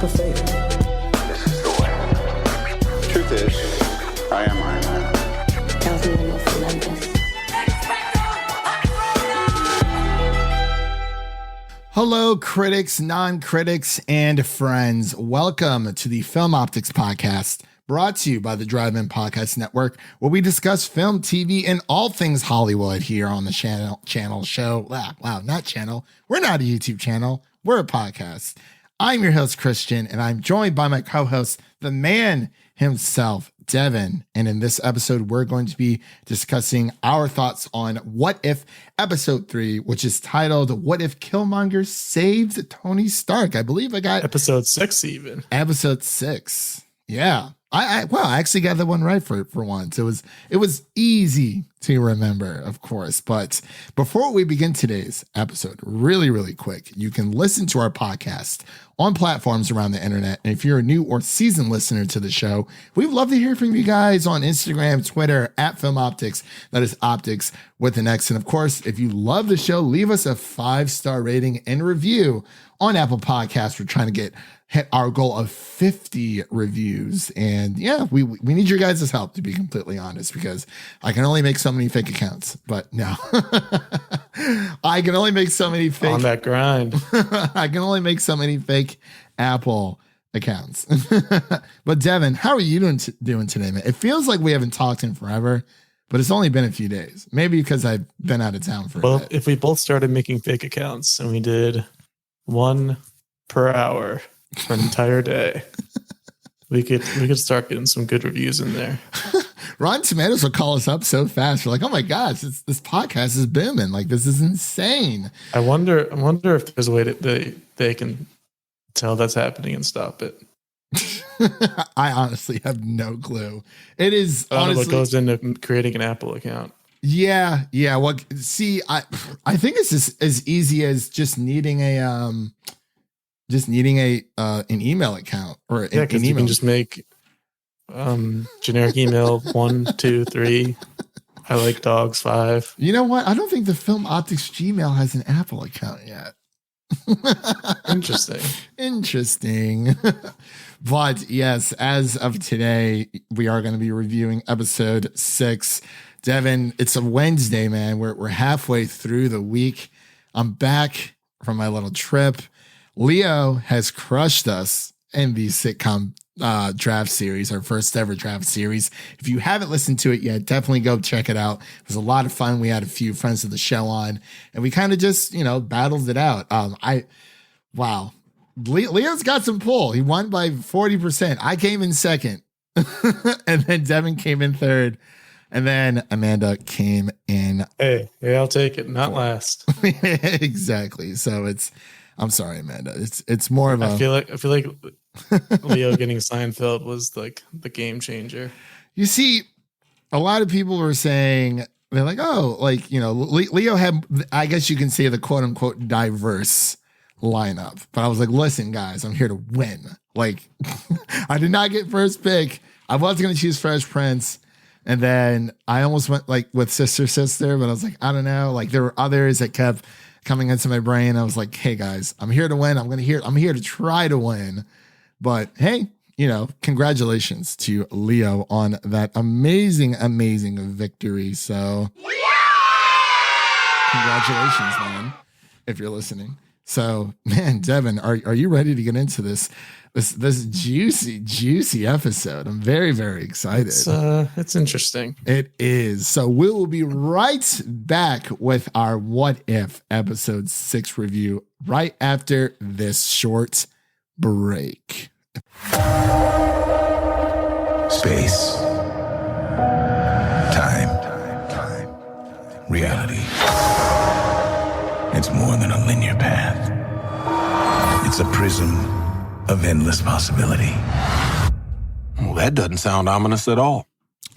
leap of faith. This is the way. Truth is, I am Iron Man. Tells me the most relentless. Hello, critics, non-critics, and friends. Welcome to the Film Optix podcast, brought to you by the Drive-In Podcast Network, where we discuss film, TV, and all things Hollywood here on the channel show. Wow, not channel. We're not a YouTube channel. We're a podcast. I'm your host, Christian, and I'm joined by my co-host, the man himself, Devin. And in this episode, we're going to be discussing our thoughts on What If Episode 3, which is titled What If Killmonger Saved Tony Stark? I believe I got Episode 6 even. Episode 6. Yeah. I actually got that one right for once. It was easy to remember, of course. But before we begin today's episode, really quick, you can listen to our podcast on platforms around the internet. And if you're a new or seasoned listener to the show, we'd love to hear from you guys on Instagram, Twitter, at Film Optix. That is Optix with an X. And of course, if you love the show, leave us a 5-star rating and review on Apple Podcasts. We're trying to hit our goal of 50 reviews. And yeah, we need your guys' help, to be completely honest, because I can only make so many fake accounts. But no, I can only make so many fake on that grind. I can only make so many fake Apple accounts. But Devin, how are you doing today, man? It feels like we haven't talked in forever, but it's only been a few days. Maybe because I've been out of town for a bit. If we both started making fake accounts and we did one per hour for an entire day, we could start getting some good reviews in there. Rotten Tomatoes will call us up so fast. We're like, oh my gosh, this podcast is booming. Like, this is insane. I wonder if there's a way that they can tell that's happening and stop it. I honestly have no clue. It is I don't honestly know what goes into creating an Apple account. Yeah. Well, see, I think it's as easy as just needing an email account or an email. You can just make generic email 1, 2, 3. I like dogs 5. You know what? I don't think the Film Optix Gmail has an Apple account yet. Interesting. But yes, as of today, we are going to be reviewing episode 6. Devin, it's a Wednesday, man. We're halfway through the week. I'm back from my little trip. Leo has crushed us in the sitcom draft series, our first ever draft series. If you haven't listened to it yet, definitely go check it out. It was a lot of fun. We had a few friends of the show on, and we kind of just, battled it out. Wow. Leo's got some pull. He won by 40%. I came in second, and then Devin came in third. And then Amanda came in. Hey, I'll take it. Not last. Exactly. So I'm sorry, Amanda. It's more of I feel like Leo getting Seinfeld was like the game changer. You see, a lot of people were saying, they're like, oh, Leo had, I guess you can say, the quote unquote diverse lineup. But I was like, listen, guys, I'm here to win. Like, I did not get first pick. I was going to choose Fresh Prince. And then I almost went with Sister, but I was like, I don't know. Like, there were others that kept coming into my brain. I was like, hey guys, I'm here to win. I'm here to try to win. But hey, congratulations to Leo on that amazing victory. So congratulations, man, if you're listening. So, man, Devin, are you ready to get into this juicy episode? I'm very, very excited. It's interesting. It is. So we will be right back with our What If episode 6 review right after this short break. Space. Time. Reality. It's more than a linear path. It's a prism of endless possibility. Well, that doesn't sound ominous at all.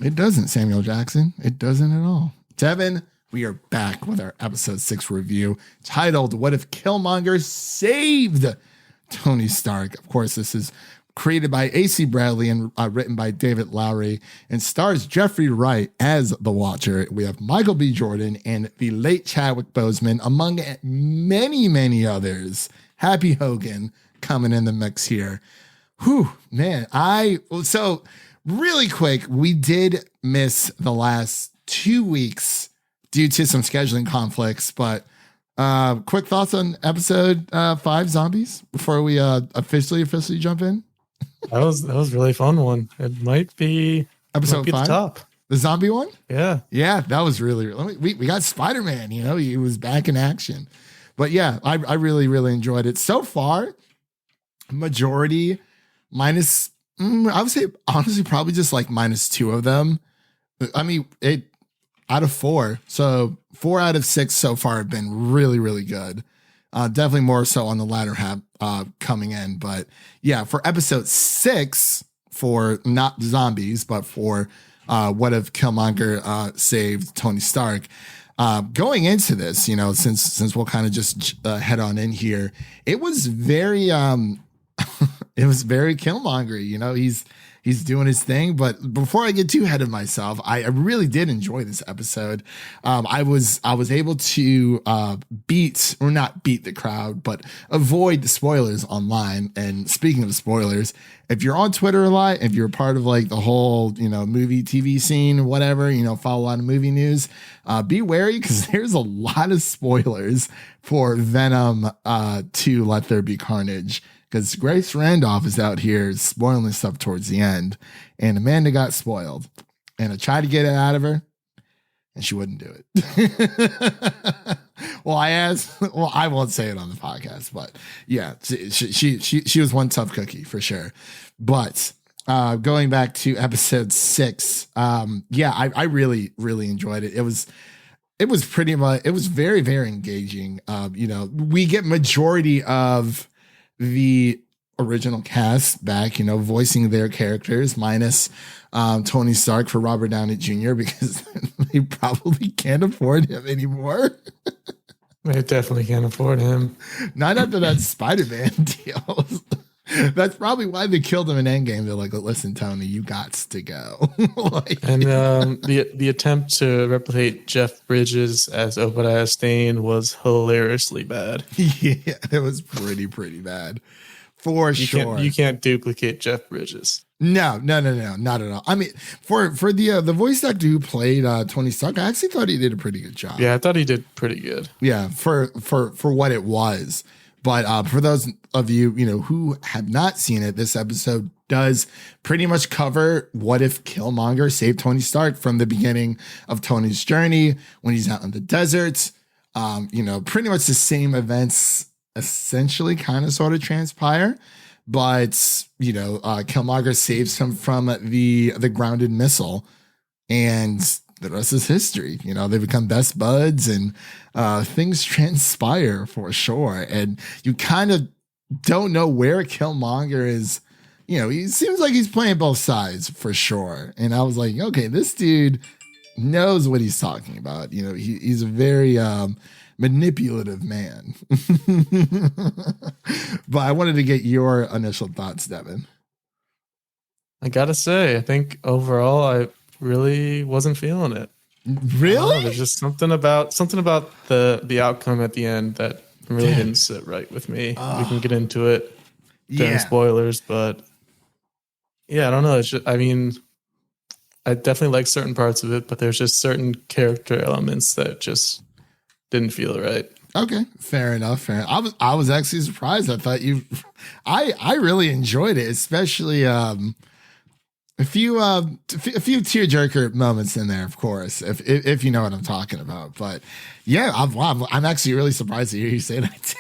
It doesn't, Samuel Jackson. It doesn't at all. Devin, we are back with our episode 6 review titled What If Killmonger Saved Tony Stark? Of course, this is created by A.C. Bradley and written by David Lowery, and stars Jeffrey Wright as the Watcher. We have Michael B. Jordan and the late Chadwick Boseman, among many, many others. Happy Hogan coming in the mix here. Whew, man. So really quick, we did miss the last 2 weeks due to some scheduling conflicts, but quick thoughts on episode 5, Zombies, before we officially jump in. That was really fun one. It might be Episode 5, the top. the zombie one. Yeah, That was really we got Spider-Man. He was back in action. But yeah, I really enjoyed it so far. Majority minus, I would say honestly probably just like -2 of them. I mean, it out of 4, so 4 out of 6 so far have been really good. Definitely more so on the latter half coming in. But yeah, for episode 6, for not zombies, but for what if Killmonger saved Tony Stark. Going into this, since we'll kind of just head on in here, it was very it was very Killmonger. He's doing his thing. But before I get too ahead of myself, I really did enjoy this episode. I was able to not beat the crowd, but avoid the spoilers online. And speaking of spoilers, if you're on Twitter a lot, if you're part of like the whole, movie, TV scene, whatever, follow a lot of movie news, be wary because there's a lot of spoilers for Venom 2 Let There Be Carnage. Because Grace Randolph is out here spoiling stuff towards the end, and Amanda got spoiled, and I tried to get it out of her, and she wouldn't do it. Well, I asked. Well, I won't say it on the podcast, but yeah, she was one tough cookie for sure. But going back to episode 6, I really enjoyed it. It was pretty much. It was very engaging. We get majority of the original cast back, voicing their characters, minus Tony Stark for Robert Downey Jr. because they probably can't afford him anymore. they definitely can't afford him. Not after that Spider-Man deal. That's probably why they killed him in Endgame. They're like, listen, Tony, you gots to go. And the attempt to replicate Jeff Bridges as Obadiah Stane was hilariously bad. Yeah, it was pretty bad. For sure. You can't duplicate Jeff Bridges. No, not at all. I mean, for the voice actor who played Tony Stark, I actually thought he did a pretty good job. Yeah, I thought he did pretty good. Yeah, for what it was. But for those of you, who have not seen it, this episode does pretty much cover what if Killmonger saved Tony Stark from the beginning of Tony's journey when he's out in the desert. Pretty much the same events essentially kind of sort of transpire. But, Killmonger saves him from the grounded missile, and the rest is history. They become best buds, and things transpire for sure. And you kind of don't know where Killmonger is. He seems like he's playing both sides for sure. And I was like, okay, this dude knows what he's talking about. He's a very manipulative man. But I wanted to get your initial thoughts, Devin. I gotta say, I think overall I really wasn't feeling it. Really? There's just something about the outcome at the end that really didn't sit right with me. We can get into it during spoilers, but yeah, I don't know. It's just, I mean, I definitely like certain parts of it, but there's just certain character elements that just didn't feel right. Okay, fair enough. I was actually surprised. I thought I really enjoyed it, especially a few tearjerker moments in there, of course, if you know what I'm talking about. But yeah, I'm actually really surprised to hear you say that.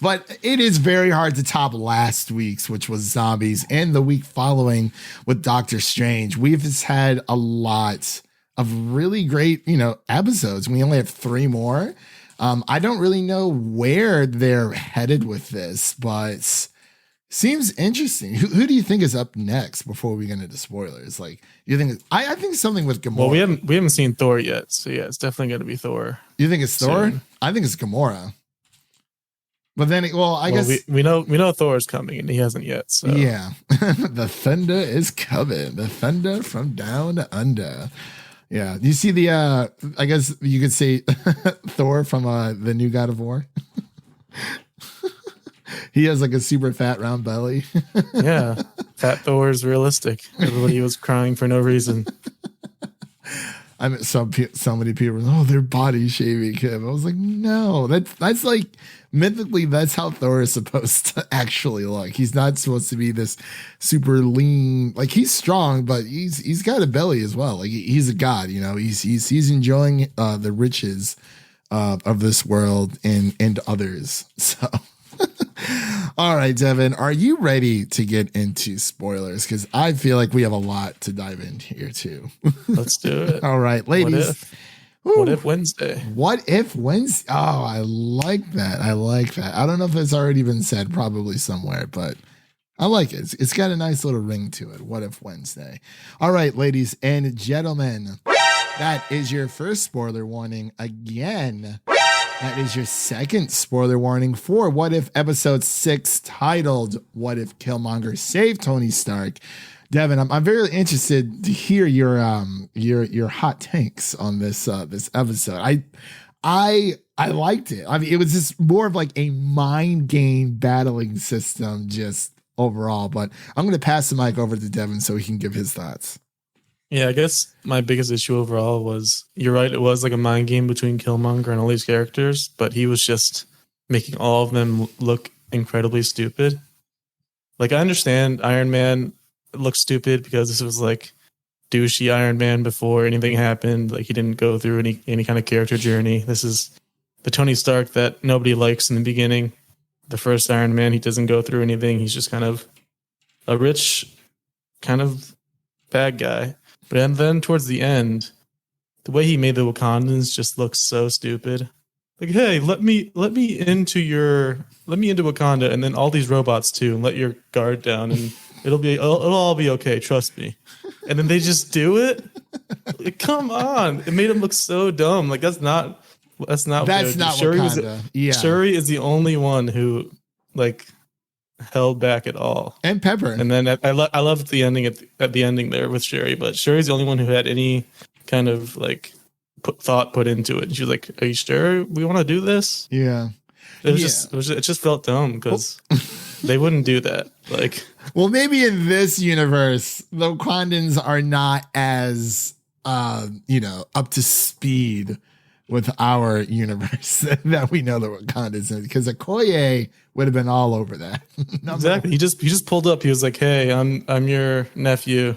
But it is very hard to top last week's, which was Zombies, and the week following with Doctor Strange. We've just had a lot of really great, episodes. We only have 3 more. I don't really know where they're headed with this, but seems interesting. Who do you think is up next before we get into spoilers? Like, you think I think something with Gamora. Well, we haven't seen Thor yet, so yeah, it's definitely going to be Thor. You think it's Thor? Soon. I think it's Gamora. But then, I guess we know Thor is coming, and he hasn't yet. So yeah, the thunder is coming. The thunder from down under. Yeah, you see the I guess you could say Thor from the new God of War. He has like a super fat round belly. Yeah, Fat Thor is realistic. Everybody was crying for no reason. I mean, so many people, oh, they're body shaming him. I was like, no, that's like mythically, that's how Thor is supposed to actually look. He's not supposed to be this super lean. Like he's strong, but he's got a belly as well. Like he's a god, you know. He's enjoying the riches of this world and others. So. All right, Devin, are you ready to get into spoilers? Because I feel like we have a lot to dive into here, too. Let's do it. All right, ladies. What if Wednesday? What if Wednesday? Oh, I like that. I like that. I don't know if it's already been said, probably somewhere, but I like it. It's got a nice little ring to it. What if Wednesday? All right, ladies and gentlemen, that is your first spoiler warning again. That is your second spoiler warning for What If Episode 6, titled What If Killmonger Saved Tony Stark. Devin, I'm very interested to hear your hot takes on this episode. I liked it. I mean, it was just more of like a mind game battling system just overall, but I'm going to pass the mic over to Devin so he can give his thoughts. Yeah, I guess my biggest issue overall was, you're right, it was like a mind game between Killmonger and all these characters, but he was just making all of them look incredibly stupid. Like, I understand Iron Man looks stupid because this was like douchey Iron Man before anything happened. Like, he didn't go through any kind of character journey. This is the Tony Stark that nobody likes in the beginning. The first Iron Man, he doesn't go through anything. He's just kind of a rich, kind of bad guy. But then towards the end, the way he made the Wakandans just looks so stupid. Like, hey, let me into Wakanda, and then all these robots too, and let your guard down, and it'll all be okay. Trust me. And then they just do it. Like, come on! It made him look so dumb. Like that's not Wakanda. Yeah, Shuri is the only one who like held back at all. And Pepper. And then I loved the ending at the ending there with Shuri, but Shuri's the only one who had any kind of like thought put into it. And she was like, "Are you sure we want to do this?" Yeah. It just felt dumb because they wouldn't do that. Like, well, maybe in this universe, the Wakandans are not as up to speed with our universe that we know the Wakandans in, because Okoye would have been all over that. Exactly. He just pulled up. He was like, "Hey, I'm your nephew.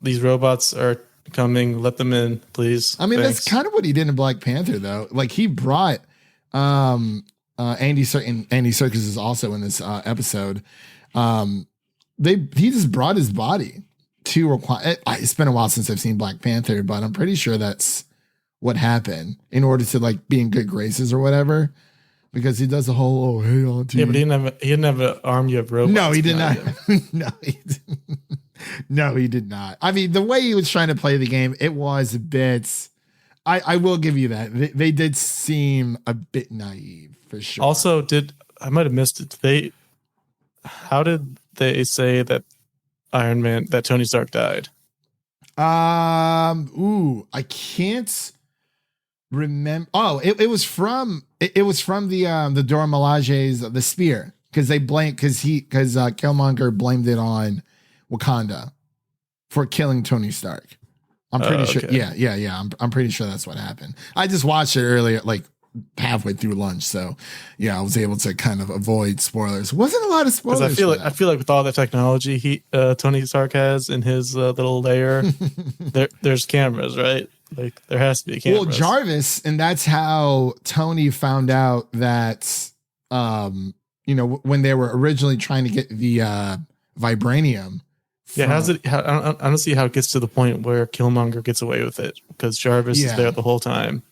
These robots are coming. Let them in, please." I mean, Thanks. That's kind of what he did in Black Panther, though. Like he brought Andy Serkis is also in this episode. He just brought his body to require. It's been a while since I've seen Black Panther, but I'm pretty sure that's what happened in order to like be in good graces or whatever, because he does the whole hey auntie. Yeah, but he didn't have an army of robots. No, he did not. No, he did not. I mean, the way he was trying to play the game, it was a bit. I will give you that. They did seem a bit naive for sure. Also, I might have missed it? How did they say that that Tony Stark died? I can't remember. Oh, it was from the Dora Milaje's The Spear, because Killmonger blamed it on Wakanda for killing Tony Stark. I'm pretty sure. Okay. Yeah. I'm pretty sure that's what happened. I just watched it earlier, like halfway through lunch, so yeah, I was able to kind of avoid spoilers. Wasn't a lot of spoilers. I feel like with all the technology Tony Stark has in his little lair, there's cameras, right? Like there has to be cameras. Well, Jarvis, and that's how Tony found out that when they were originally trying to get the vibranium. Yeah, I don't see how it gets to the point where Killmonger gets away with it, because Jarvis is there the whole time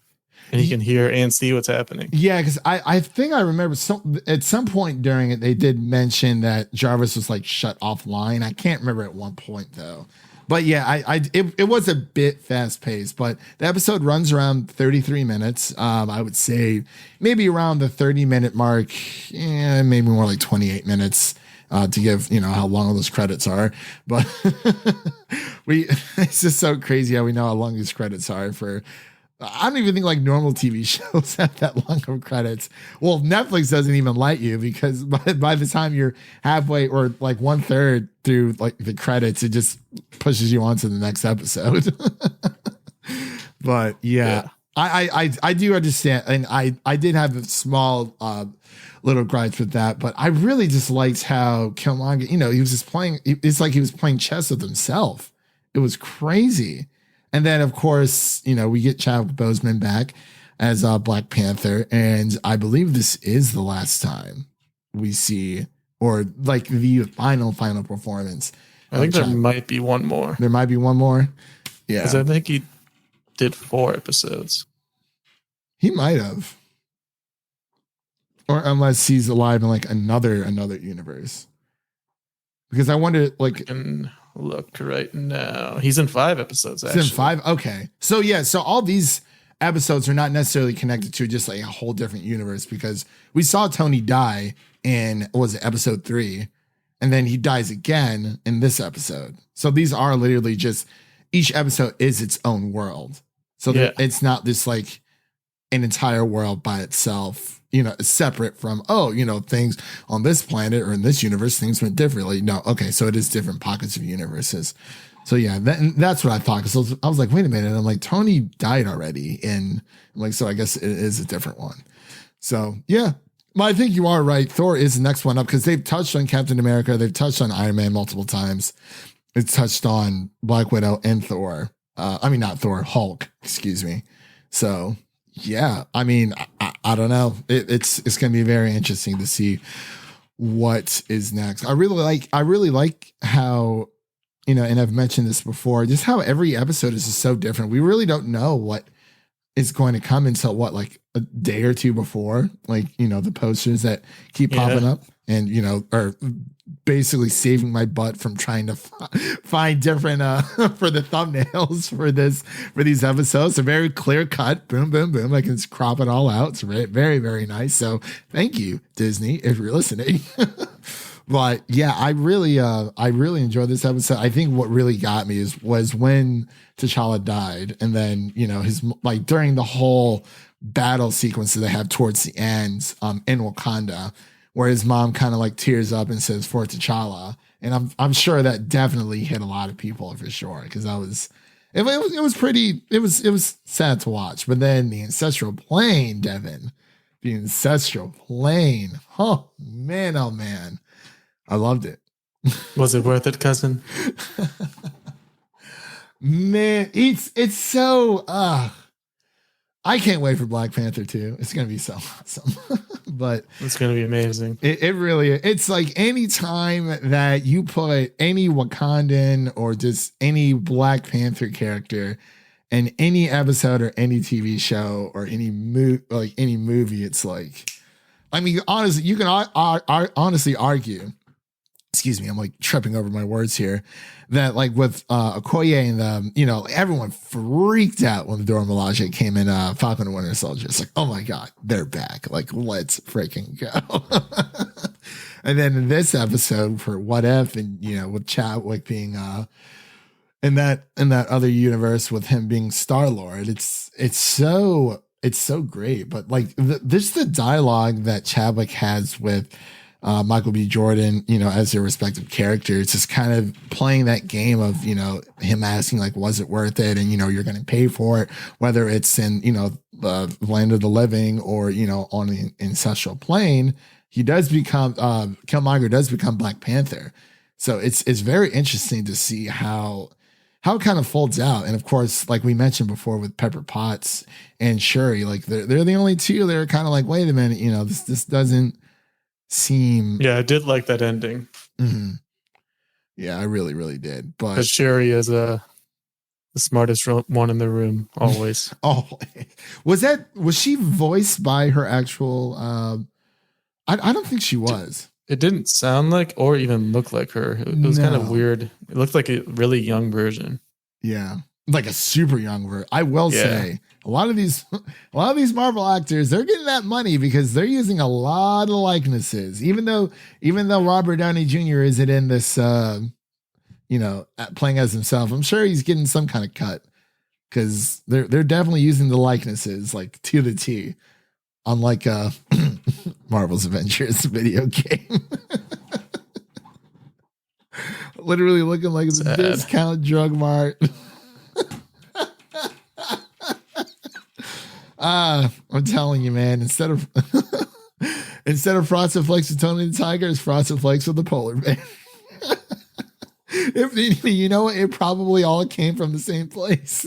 and he can hear and see what's happening. Yeah, because I think I remember at some point during it, they did mention that Jarvis was like shut offline. I can't remember at one point though. But yeah, it was a bit fast paced, but the episode runs around 33 minutes. I would say maybe around the 30-minute mark, maybe more like 28 minutes. To give how long all those credits are, but it's just so crazy how we know how long these credits are for I don't even think like normal TV shows have that long of credits. Well, Netflix doesn't even let you because by the time you're halfway or like 1/3 through like the credits, it just pushes you on to the next episode. But yeah. I do understand, and I did have a small little gripes with that, but I really just liked how Killmonger, he was just playing. It's like he was playing chess with himself. It was crazy. And then, of course, we get Chadwick Boseman back as Black Panther. And I believe this is the last time we see, or like the final performance. I think there might be one more. There might be one more. Yeah. Because I think he did 4 episodes. He might have. Or unless he's alive in like another universe. Because I wonder, like... I can look right now. He's in 5 episodes, actually. He's in 5? Okay. So, yeah. So, all these episodes are not necessarily connected to just like a whole different universe because we saw Tony die in, what was it, episode 3. And then he dies again in this episode. So, these are literally just... Each episode is its own world. So, it's not this like an entire world by itself, separate from, things on this planet or in this universe, things went differently. No, okay, so it is different pockets of universes. So yeah, that's what I thought. Because I was like, wait a minute. And I'm like, Tony died already. And I'm like, so I guess it is a different one. So yeah, but I think you are right. Thor is the next one up because they've touched on Captain America. They've touched on Iron Man multiple times. It's touched on Black Widow and Thor. Not Thor, Hulk, excuse me. So yeah, I don't know. It's going to be very interesting to see what is next. I really like how, and I've mentioned this before, just how every episode is just so different. We really don't know what is going to come until like a day or two before, like, the posters that keep popping up and, are basically saving my butt from trying to find different for the thumbnails for these episodes. They're very clear cut, boom, boom, boom. I can just crop it all out. It's very, very, very nice. So thank you, Disney, if you're listening. But yeah, I really enjoyed this episode. I think what really got me was when T'Challa died, and then his like during the whole battle sequence that they have towards the end in Wakanda, where his mom kind of like tears up and says "for T'Challa," and I'm sure that definitely hit a lot of people for sure because it was sad to watch. But then the ancestral plane, Devin, the ancestral plane, oh man, I loved it. Was it worth it, cousin? Man, it's so I can't wait for Black Panther 2. It's gonna be so awesome. But it's gonna be amazing. It really is. It's like any time that you put any Wakandan or just any Black Panther character in any episode or any TV show or any movie, it's like, honestly, you can honestly argue. Excuse me, I'm like tripping over my words here. That like with Okoye and everyone freaked out when the Dora Milaje came in Falcon and Winter Soldier. It's like, oh my God, they're back. Like, let's freaking go. And then in this episode for What If, and with Chadwick being in that other universe with him being Star-Lord, it's so great. But like this the dialogue that Chadwick has with Michael B. Jordan, as their respective characters, just kind of playing that game of, him asking like, was it worth it? And, you're going to pay for it, whether it's in, the land of the living or, on the ancestral plane. He does become, Killmonger does become Black Panther. So it's very interesting to see how it kind of folds out. And of course, like we mentioned before with Pepper Potts and Shuri, like they're the only two that are kind of like, wait a minute, this doesn't seem. Yeah, I did like that ending. Mm-hmm. Yeah, I really, really did. But Sherry is the smartest one in the room, always. Oh, was she voiced by her actual? I don't think she was. It didn't sound like or even look like her. It was kind of weird. It looked like a really young version. Yeah, like a super young version. I will say. A lot of these Marvel actors, they're getting that money because they're using a lot of likenesses. Even though Robert Downey Jr. isn't in this, playing as himself, I'm sure he's getting some kind of cut because they're definitely using the likenesses like to the T, unlike Marvel's Avengers video game. Literally looking like the discount drug mart. I'm telling you, man, instead of Frosted Flakes with Tony the Tiger, it's Frosted Flakes with the polar bear. If you know what, it probably all came from the same place.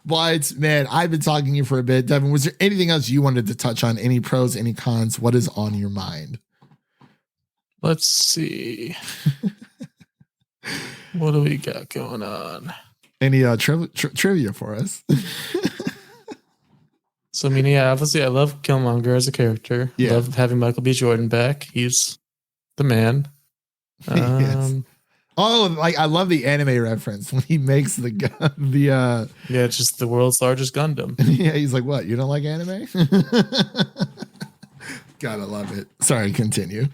But man, I've been talking to you for a bit. Devin, was there anything else you wanted to touch on? Any pros, any cons? What is on your mind? Let's see. What do we got going on? Any trivia for us? So, I mean, yeah, obviously I love Killmonger as a character. Yeah. Love having Michael B. Jordan back. He's the man. Yes. Oh, like I love the anime reference when he makes the yeah, it's just the world's largest Gundam. Yeah, he's like, what? You don't like anime? Gotta love it. Sorry, continue.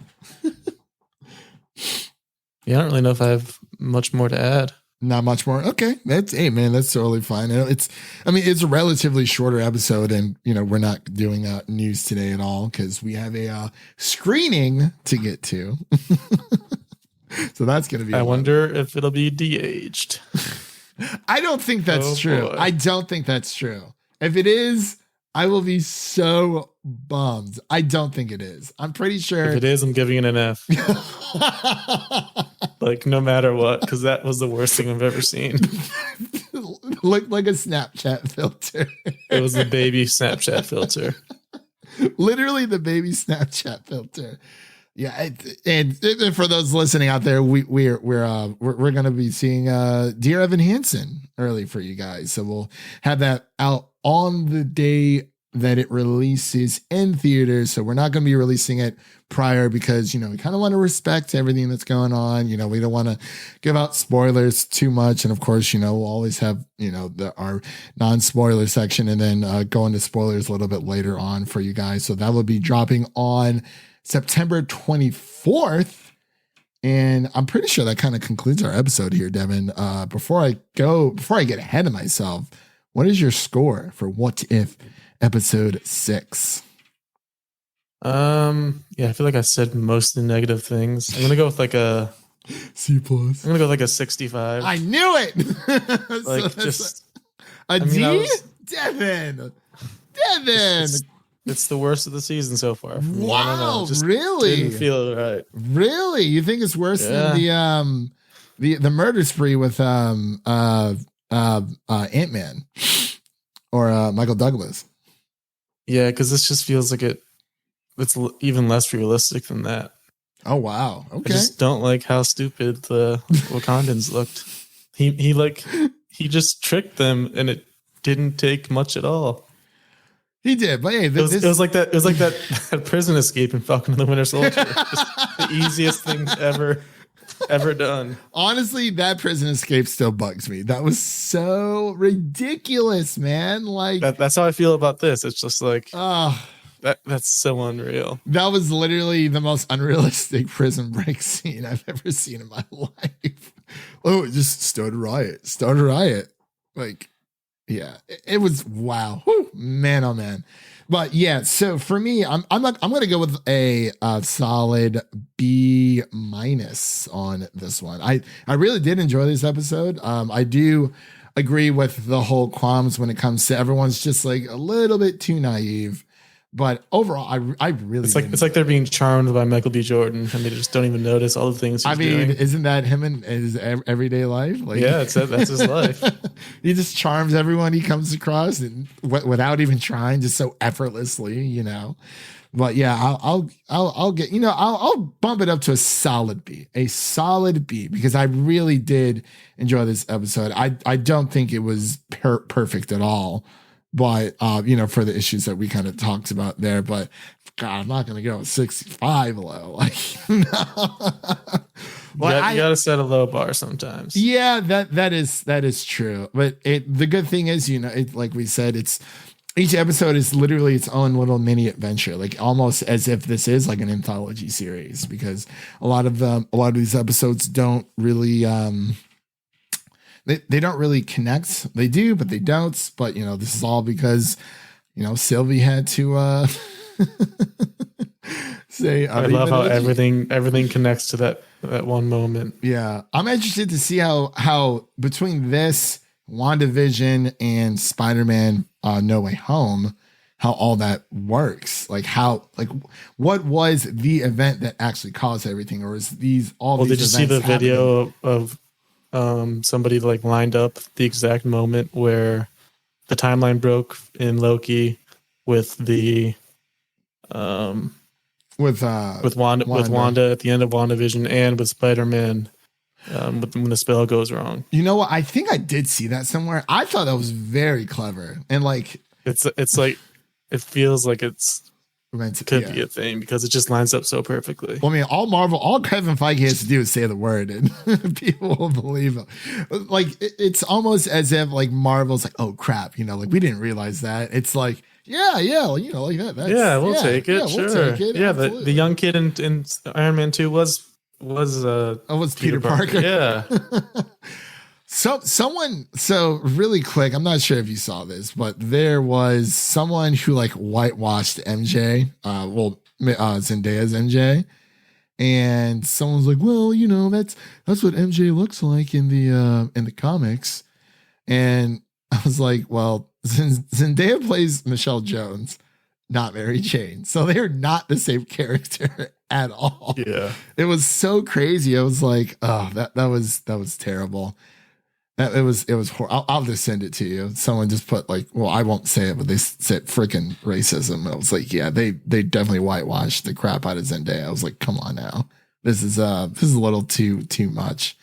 Yeah, I don't really know if I have much more to add. Not much more. Okay. That's totally fine. It's a relatively shorter episode, and we're not doing news today at all because we have a screening to get to. So that's going to be. I wonder if it'll be de-aged. I don't think that's true. Boy. I don't think that's true. If it is, I will be so bummed. I don't think it is. I'm pretty sure. If it is, I'm giving it an F. Like, no matter what, because that was the worst thing I've ever seen. Looked like a Snapchat filter. It was the baby Snapchat filter. Literally the baby Snapchat filter. Yeah, and for those listening out there, we're going to be seeing Dear Evan Hansen early for you guys, so we'll have that out on the day that it releases in theaters. So we're not going to be releasing it prior because we kind of want to respect everything that's going on. We don't want to give out spoilers too much, and of course, we'll always have our non-spoiler section, and then go into spoilers a little bit later on for you guys. So that will be dropping on September 24th. And I'm pretty sure that kind of concludes our episode here, Devin. Before I get ahead of myself, what is your score for What If episode 6? Yeah, I feel like I said most of the negative things. I'm going to go with like a C+. I'm going to go with like a 65. I knew it. Like just a D? Devin. It's the worst of the season so far. Wow, really? Didn't feel right. Really? You think it's worse than the murder spree with Ant-Man or Michael Douglas? Yeah, because this just feels like it's even less realistic than that. Oh wow! Okay. I just don't like how stupid the Wakandans looked. He just tricked them, and it didn't take much at all. He did, but hey, it was like that. It was like that prison escape in Falcon and the Winter Soldier. Just the easiest thing ever done. Honestly, that prison escape still bugs me. That was so ridiculous, man. Like that's how I feel about this. It's just like that's so unreal. That was literally the most unrealistic prison break scene I've ever seen in my life. Oh, it just started a riot. Like. Yeah, it was wow. Whew, man, oh man. But yeah, so for me, I'm going to go with a solid B- on this one. I really did enjoy this episode. I do agree with the whole qualms when it comes to everyone's just like a little bit too naive. But overall, I really it's like they're being charmed by Michael B. Jordan and they just don't even notice all the things he's doing. Isn't that him in his everyday life? Like, yeah, that's his life. He just charms everyone he comes across and without even trying, just so effortlessly, But yeah, I'll get I'll bump it up to a solid B, because I really did enjoy this episode. I don't think it was perfect at all. But, for the issues that we kind of talked about there, but God, I'm not going to go 65 low. Like, no. You got to set a low bar sometimes. Yeah, that is true. But the good thing is, like we said, each episode is literally its own little mini adventure, like almost as if this is like an anthology series, because a lot of these episodes don't really, they don't really connect. They do, but they don't. But this is all because Sylvie had to say. I love how everything connects to that one moment. Yeah, I'm interested to see how between this, WandaVision, and Spider-Man No Way Home, how all that works. What was the event that actually caused everything, or is these all? Well, did you see the video of somebody lined up the exact moment where the timeline broke in Loki with the with Wanda at the end of WandaVision, and with Spider-Man when the spell goes wrong? You know what? I think I did see that somewhere. I thought that was very clever, and it's like it feels like could be a thing because it just lines up so perfectly. Well, I mean, all Kevin Feige has to do is say the word, and people will believe him. It's almost as if Marvel's oh crap, we didn't realize that. It's yeah, that. We'll take it. Sure. We'll take it. Yeah, the young kid in Iron Man 2 was Peter Parker. Yeah. So really quick, I'm not sure if you saw this, but there was someone who whitewashed MJ, Zendaya's MJ, and someone's well, that's what MJ looks like in the comics, and I was well, Zendaya plays Michelle Jones, not Mary Jane, so they're not the same character at all. Yeah, it was so crazy. I was that was terrible. It was horrible. I'll just send it to you. Someone just put I won't say it, but they said freaking racism. I was yeah, they definitely whitewashed the crap out of Zendaya. I was come on now. This is a little too much.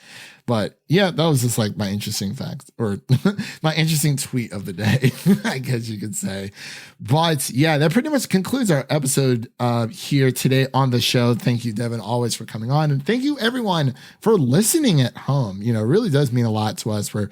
But yeah, that was just my interesting fact, or my interesting tweet of the day, I guess you could say. But yeah, that pretty much concludes our episode here today on the show. Thank you, Devin, always for coming on. And thank you, everyone, for listening at home. It really does mean a lot to us. We're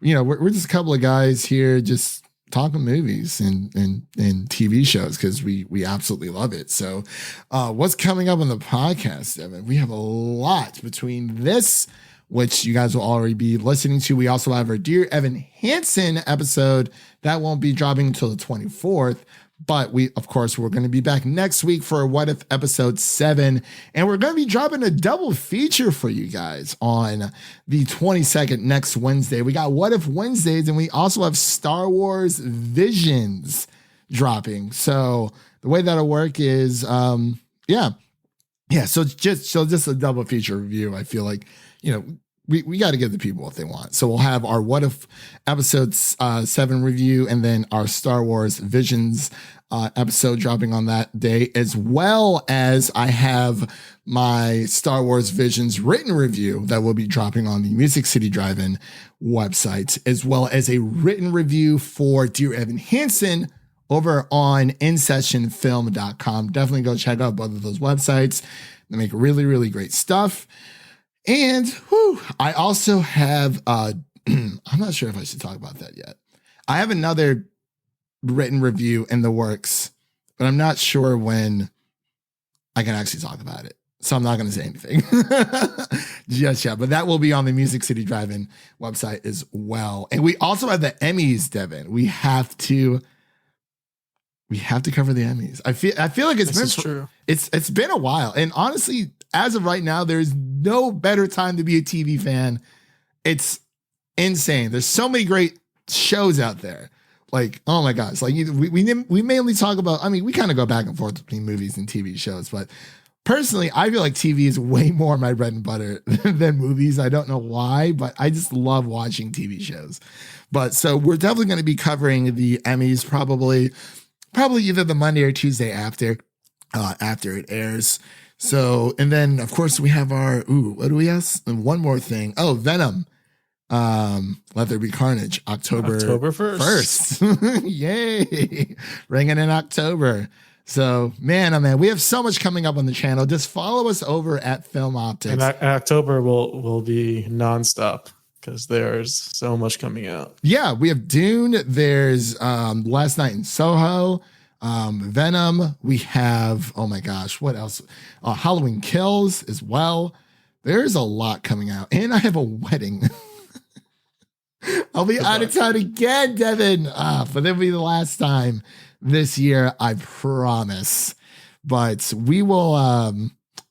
just a couple of guys here just talking movies and TV shows because we absolutely love it. So what's coming up on the podcast, Devin? We have a lot between this, which you guys will already be listening to. We also have our Dear Evan Hansen episode that won't be dropping until the 24th. But we're going to be back next week for What If episode 7. And we're going to be dropping a double feature for you guys on the 22nd next Wednesday. We got What If Wednesdays, and we also have Star Wars Visions dropping. So the way that'll work is, yeah. So just a double feature review. I feel we got to give the people what they want. So we'll have our What If episode 7 review, and then our Star Wars Visions episode dropping on that day, as well as I have my Star Wars Visions written review that will be dropping on the Music City Drive-In website, as well as a written review for Dear Evan Hansen over on InSessionFilm.com. Definitely go check out both of those websites. They make really, really great stuff. And I also have, I'm not sure if I should talk about that yet. I have another written review in the works, but I'm not sure when I can actually talk about it. So I'm not going to say anything just yet, but that will be on the Music City Drive-In website as well. And we also have the Emmys, Devin. We have to cover the Emmys. I feel like it's been a while. And honestly, as of right now, there's no better time to be a TV fan. It's insane. There's so many great shows out there. Oh my gosh. We mainly talk about, we kind of go back and forth between movies and TV shows, but personally, I feel like TV is way more my bread and butter than movies. I don't know why, but I just love watching TV shows. But so we're definitely going to be covering the Emmys probably either the Monday or Tuesday after it airs. So, and then of course we have our, what do we ask? And one more thing. Oh, Venom. Let There Be Carnage, October 1st. Yay. Ringing in October. So, man, oh man, we have so much coming up on the channel. Just follow us over at Film Optix. And October will be nonstop because there's so much coming out. Yeah, we have Dune. There's Last Night in Soho. Venom. We have, oh my gosh, what else? Halloween Kills as well. There's a lot coming out. And I have a wedding. I'll be out of town again, Devin. But it'll be the last time this year, I promise. But we will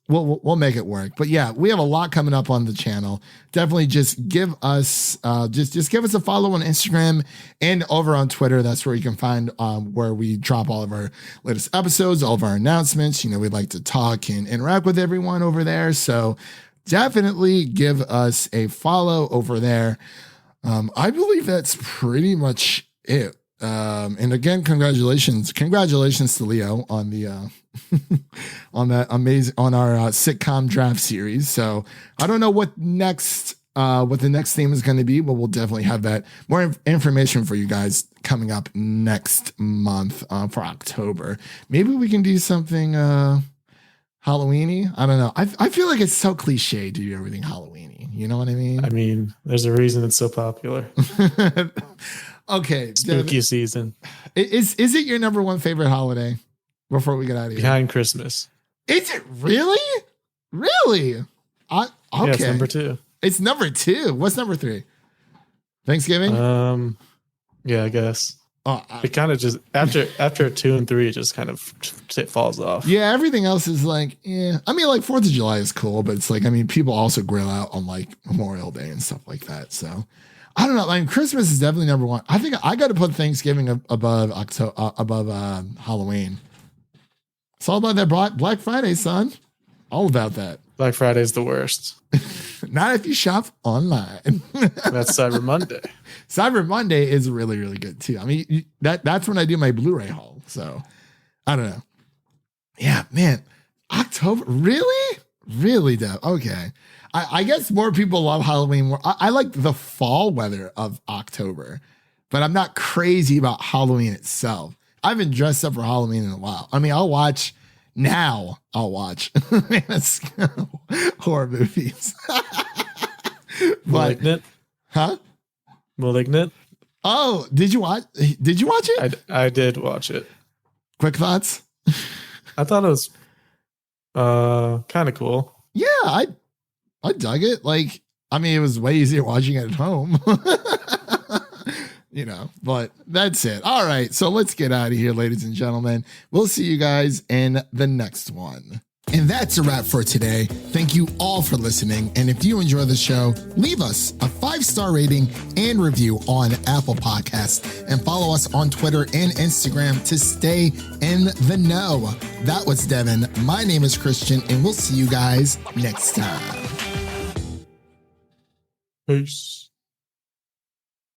we'll make it work. But yeah, we have a lot coming up on the channel. Definitely just give us just give us a follow on Instagram and over on Twitter. That's where you can find where we drop all of our latest episodes, all of our announcements. You know, we'd like to talk and interact with everyone over there. So definitely give us a follow over there. I believe that's pretty much it. And again, congratulations to Leo on the on our sitcom draft series. So I don't know what the next theme is going to be, but we'll definitely have that more information for you guys coming up next month for October. Maybe we can do something Halloweeny. I don't know. I feel like it's so cliche to do everything Halloweeny. You know what I mean? I mean, there's a reason it's so popular. Okay. Spooky season. Is it your number one favorite holiday before we get out of here? Behind Christmas. Is it really? Really? Okay. Yeah, it's number 2. It's number 2. What's number 3? Thanksgiving? Yeah, I guess. Oh, It kind of just after 2 and 3, it just kind of falls off. yeah, everything else is like, yeah. I mean, like 4th of July is cool, but it's like, I mean, people also grill out on like Memorial Day and stuff like that. So I don't know. Like Christmas is definitely number 1. I think I got to put Thanksgiving above Halloween. It's all about that Black Friday, son. All about that. Black Friday is the worst. Not if you shop online. That's Cyber Monday. Cyber Monday is really, really good too. I mean, that's when I do my Blu-ray haul. So I don't know. Yeah, man. October, really dope. Okay. I guess more people love Halloween more. I like the fall weather of October, but I'm not crazy about Halloween itself. I haven't dressed up for Halloween in a while. I mean, I'll watch horror movies. Malignant? Huh? Malignant? Oh, did you watch it? I did watch it. Quick thoughts? I thought it was kind of cool. Yeah, I dug it. Like, I mean, it was way easier watching it at home. You know, but that's it. All right. So let's get out of here, ladies and gentlemen. We'll see you guys in the next one. And that's a wrap for today. Thank you all for listening. And if you enjoy the show, leave us a 5-star rating and review on Apple Podcasts and follow us on Twitter and Instagram to stay in the know. That was Devin. My name is Christian, and we'll see you guys next time. Peace.